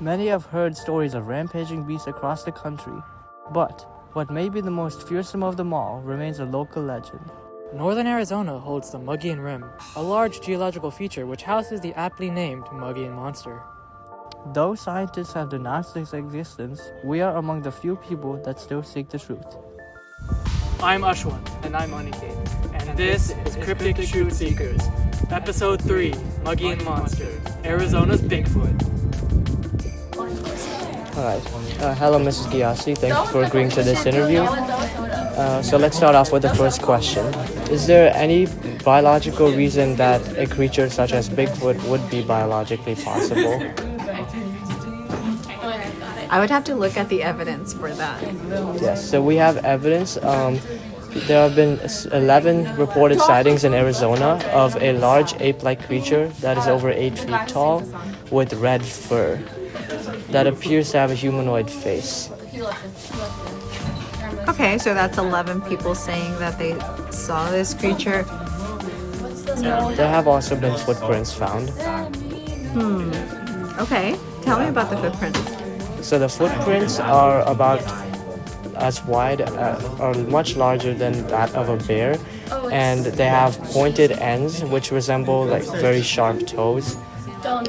Many have heard stories of rampaging beasts across the country, but what may be the most fearsome of them all remains a local legend. Northern Arizona holds the Mogollon Rim, a large geological feature which houses the aptly named Mogollon Monster. Though scientists have denounced its existence, we are among the few people that still seek the truth. I'm Ashwan. And I'm Aniket. And this is Cryptic Truth Seekers, Episode 3, Mogollon Monster, Arizona's Bigfoot. Alright, hello Mrs. Gyasi, thanks for agreeing to this interview. So let's start off with the first question. Is there any biological reason that a creature such as Bigfoot would be biologically possible? I would have to look at the evidence for that. Yes, so we have evidence. There have been 11 reported sightings in Arizona of a large ape-like creature that is over 8 feet tall with red fur that appears to have a humanoid face. Okay, so that's 11 people saying that they saw this creature. There have also been footprints found. Okay, tell me about the footprints. So the footprints are about as wide or much larger than that of a bear, and they have pointed ends which resemble like very sharp toes,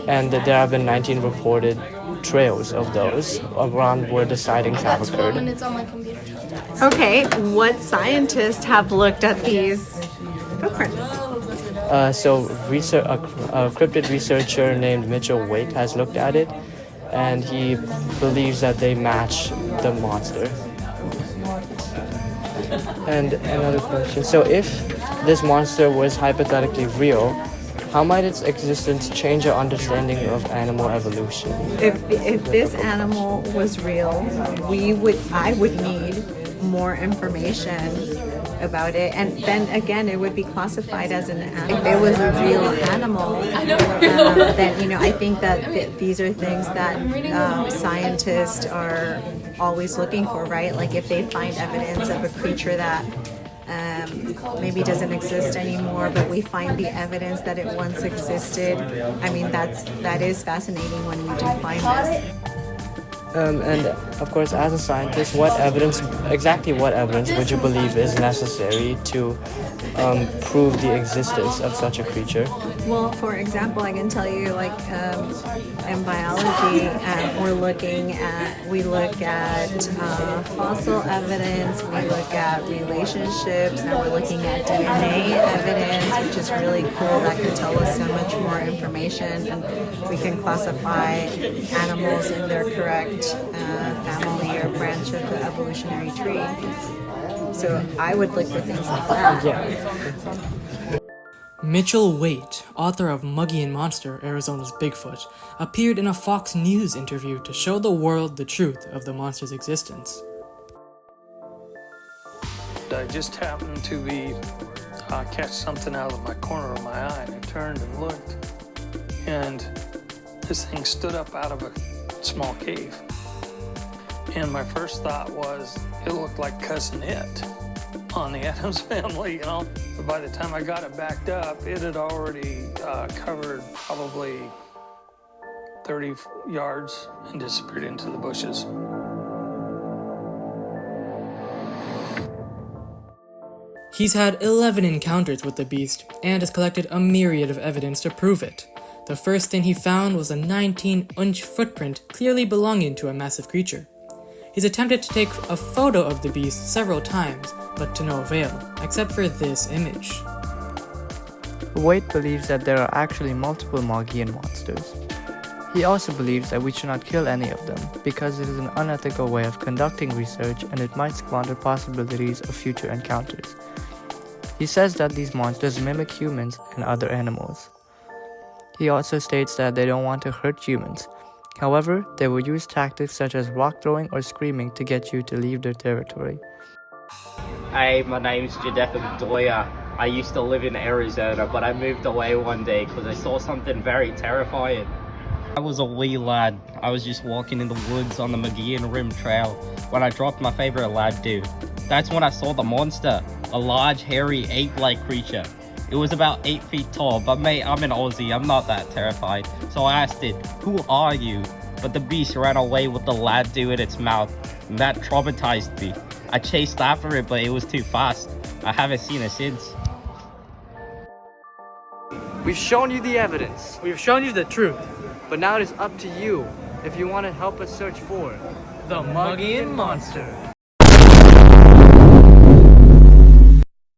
and there have been 19 reported trails of those around where the sightings have occurred. Okay, what scientists have looked at these footprints? So a cryptid researcher named Mitchell Waite has looked at it, and he believes that they match the monster. And another question, so if this monster was hypothetically real, how might its existence change our understanding of animal evolution? If this animal was real, I would need more information about it, and then again it would be classified as an animal. If it was a real animal, then I think that these are things that scientists are always looking for, right? Like if they find evidence of a creature that maybe doesn't exist anymore, but we find the evidence that it once existed. I mean, that is fascinating when we do find this. And of course, as a scientist, what evidence would you believe is necessary to prove the existence of such a creature? Well, for example, I can tell you, like in biology, we look at fossil evidence, we look at relationships, and we're looking at DNA evidence, which is really cool. That can tell us so much more information, and we can classify animals in their correct family or branch of the evolutionary tree. So I would look for things like that. Yeah. Mitchell Waite, author of Mogollon Monster, Arizona's Bigfoot, appeared in a Fox News interview to show the world the truth of the monster's existence. I just happened to catch something out of my corner of my eye, and I turned and looked, and this thing stood up out of a small cave. And my first thought was, it looked like Cousin It on the Addams Family, But by the time I got it backed up, it had already covered probably 30 yards and disappeared into the bushes. He's had 11 encounters with the beast and has collected a myriad of evidence to prove it. The first thing he found was a 19-inch footprint clearly belonging to a massive creature. He's attempted to take a photo of the beast several times, but to no avail, except for this image. Waite believes that there are actually multiple Mogollon monsters. He also believes that we should not kill any of them, because it is an unethical way of conducting research and it might squander possibilities of future encounters. He says that these monsters mimic humans and other animals. He also states that they don't want to hurt humans. However, they will use tactics such as rock throwing or screaming to get you to leave their territory. Hey, my name's Jadefa Bedoya. I used to live in Arizona, but I moved away one day because I saw something very terrifying. I was a wee lad. I was just walking in the woods on the Mogollon Rim Trail when I dropped my favorite lad dude. That's when I saw the monster, a large, hairy, ape-like creature. It was about 8 feet tall, but mate, I'm an Aussie, I'm not that terrified. So I asked it, "Who are you?" but the beast ran away with the lad dew in its mouth, and that traumatized me. I chased after it, but it was too fast. I haven't seen it since. We've shown you the evidence, We've shown you the truth. but now it is up to you if you want to help us search for The Mogollon Monster.